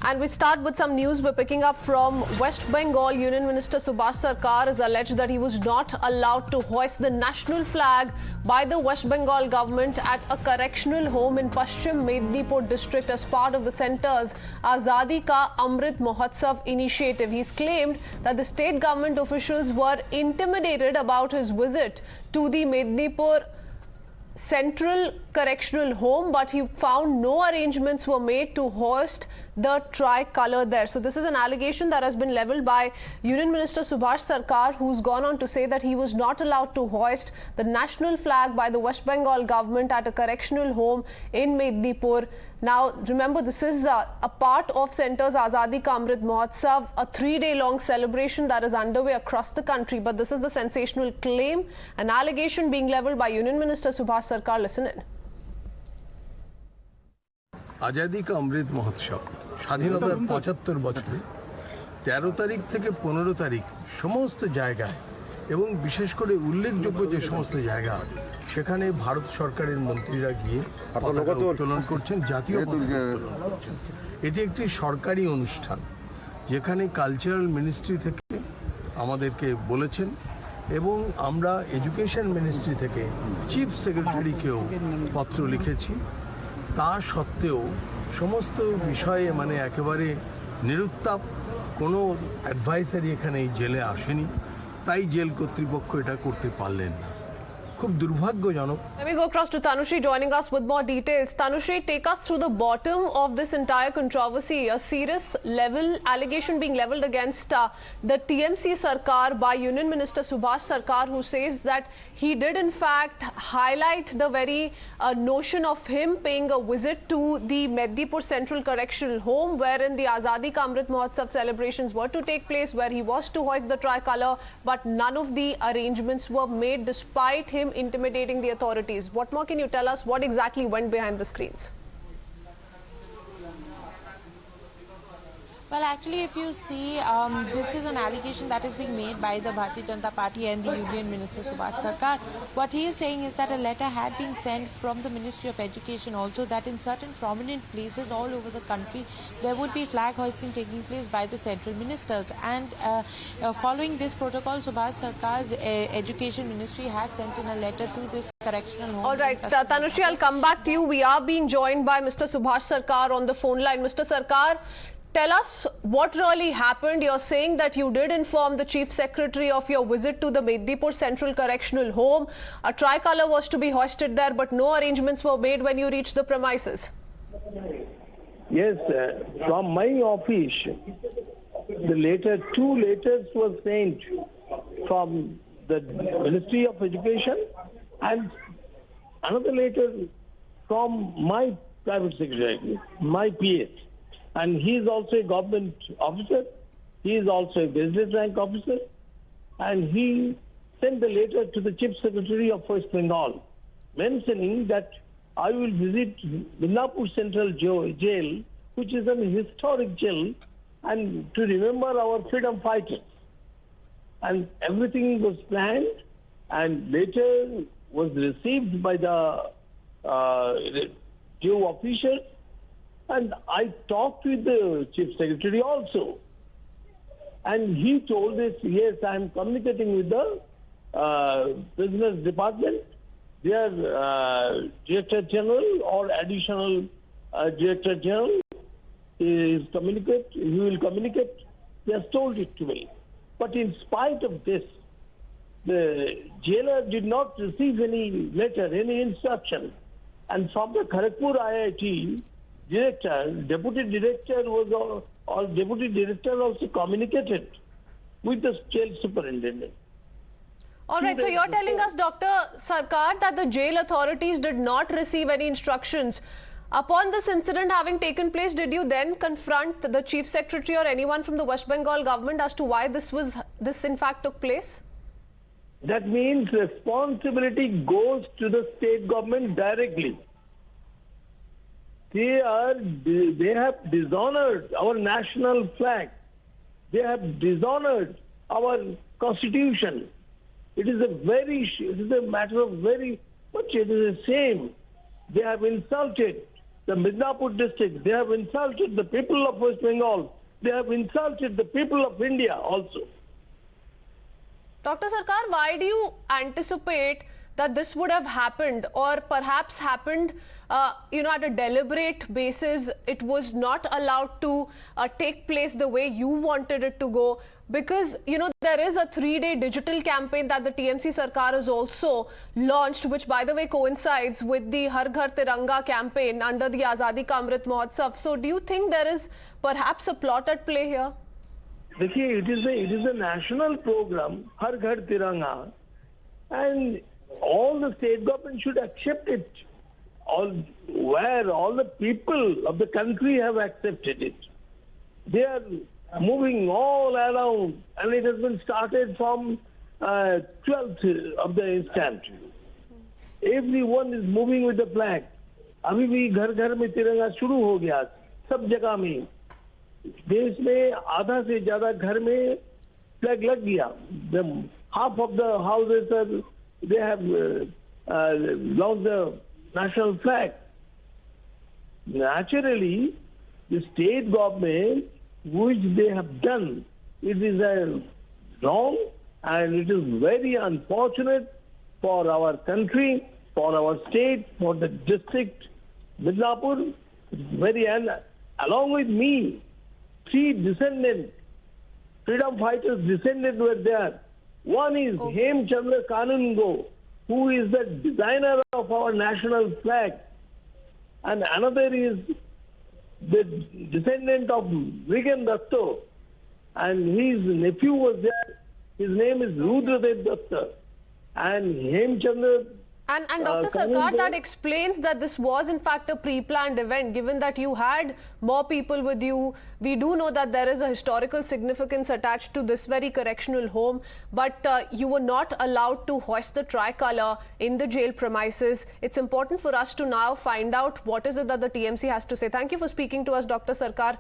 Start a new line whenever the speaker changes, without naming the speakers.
And we start with some news we're picking up from West Bengal. Union Minister Subhas Sarkar is alleged that he was not allowed to hoist the national flag by the West Bengal government at a correctional home in Paschim Medinipur district as part of the centre's Azadi Ka Amrit Mahotsav initiative. He's claimed that the state government officials were intimidated about his visit to the Midnapore Central Correctional Home, but he found no arrangements were made to hoist the tricolour there. So this is an allegation that has been levelled by Union Minister Subhas Sarkar, who's gone on to say that he was not allowed to hoist the national flag by the West Bengal government at a correctional home in Midnapore. Now remember, this is a part of Centre's Azadi Ka Amrit Mahotsav, a 3-day-long celebration that is underway across the country. But this is the sensational claim, an allegation being levelled by Union Minister Subhas Sarkar. Listen in.
Azadi কা অমৃত মহোৎসব স্বাধীনতার ৭৫ বছরে ১৩ তারিখ থেকে ১৫ তারিখ সমস্ত জায়গায় এবং বিশেষ করে উল্লেখযোগ্য যে সমস্ত জায়গা সেখানে ভারত সরকারের মন্ত্রীরা গিয়ে পতাকা উত্তোলন করছেন, জাতীয় পতাকা উত্তোলন করছেন। এটি একটি সরকারি অনুষ্ঠান যেখানে কালচারাল মিনিস্ট্রি থেকে আমাদেরকে বলেছেন এবং আমরা এডুকেশন মিনিস্ট্রি থেকে চিফ সেক্রেটারিকেও পত্র লিখেছি। তা সত্ত্বেও সমস্ত বিষয়ে মানে একেবারে নিরুত্তাপ, কোনো অ্যাডভাইসারি এখানে এই জেলে আসেনি, তাই জেল কর্তৃপক্ষ এটা করতে পারলেন না। খুব দুর্ভাগ্যজনক।
Let me go across to Tanushri joining us with more details. Tanushri, take us through the bottom of this entire controversy. A serious allegation being levelled against the TMC Sarkar by Union Minister Subhas Sarkar, who says that he did in fact highlight the very notion of him paying a visit to the Midnapore Central Correctional Home, wherein the Azadi Ka Amrit Mahotsav celebrations were to take place, where he was to hoist the tricolour, but none of the arrangements were made despite him intimidating the authorities. What more can you tell us? What exactly went behind the screens?
Well, actually, if you see, this is an allegation that is being made by the Bharatiya Janata Party and the Union Minister Subhas Sarkar. What he is saying is that a letter had been sent from the Ministry of Education also, that in certain prominent places all over the country there would be flag hoisting taking place by the central ministers, and following this protocol, Subhas Sarkar's Education Ministry had sent in a letter to this correctional home.
All right, Tanushri, I'll come back to you. We are being joined by Mr. Subhas Sarkar on the phone line. Mr. Sarkar, tell us what really happened. You're saying that you did inform the Chief Secretary of your visit to the Midnapore Central Correctional Home. A tricolour was to be hoisted there, but no arrangements were made when you reached the premises.
Yes, from my office, two letters were sent from the Ministry of Education and another letter from my private secretary, my PS. And he is also a government officer, he is also a business rank officer, and he sent the letter to the Chief Secretary of West Bengal mentioning that I will visit Midnapore Central Jail, which is an historic jail, and to remember our freedom fighters. And everything was planned, and later was received by the jail officials. And I talked with the Chief Secretary also. And he told us, yes, I am communicating with the Business Department, their Director General or Additional Director General he will communicate. He has told it to me. But in spite of this, the jailer did not receive any letter, any instruction. And from the Kharagpur IIT, deputy director also communicated with the jail superintendent.
All right, so you're telling us, Dr. Sarkar, that the jail authorities did not receive any instructions. Upon this incident having taken place, did you then confront the Chief Secretary or anyone from the West Bengal government as to why this in fact took place?
That means responsibility goes to the state government directly. They have dishonored our national flag. They have dishonored our constitution. It is a matter of very much. It is a shame. They have insulted the Midnapore district. They have insulted the people of West Bengal. They have insulted the people of India also.
Dr. Sarkar, why do you anticipate that this would have happened, or perhaps happened at a deliberate basis? It was not allowed to take place the way you wanted it to go, because there is a 3-day digital campaign that the TMC Sarkar has also launched, which by the way coincides with the Har Ghar Tiranga campaign under the Azadi ka Amrit Mahotsav. So do you think there is perhaps a plot at play here?
It is a national program, Har Ghar Tiranga, and all the state government should accept it. All the people of the country have accepted it. They are moving all around, and it has been started from 12th of the instant. Everyone is moving with the flag. अभी भी घर घर में तिरंगा शुरू हो गया, सब जगह में. देश में आधा से ज्यादा घर में फ्लैग लग गया. Half of the houses they have launched the national flag. Naturally, the state government, which they have done, it is wrong, and it is very unfortunate for our country, for our state, for the district, Midnapore. And along with me, 3 descendants, freedom fighters descendants were there. One is Hem Chandra Kanungo, who is the designer of our national flag, and another is the descendant of Rigan Datta, and his nephew was there. His name is Rudradev Datta, and Hem Chandra.
And Dr. Sarkar, that explains that this was in fact a pre-planned event, given that you had more people with you. We do know that there is a historical significance attached to this very correctional home, but you were not allowed to hoist the tricolour in the jail premises. It's important for us to now find out what is it that the TMC has to say. Thank you for speaking to us, Dr. Sarkar.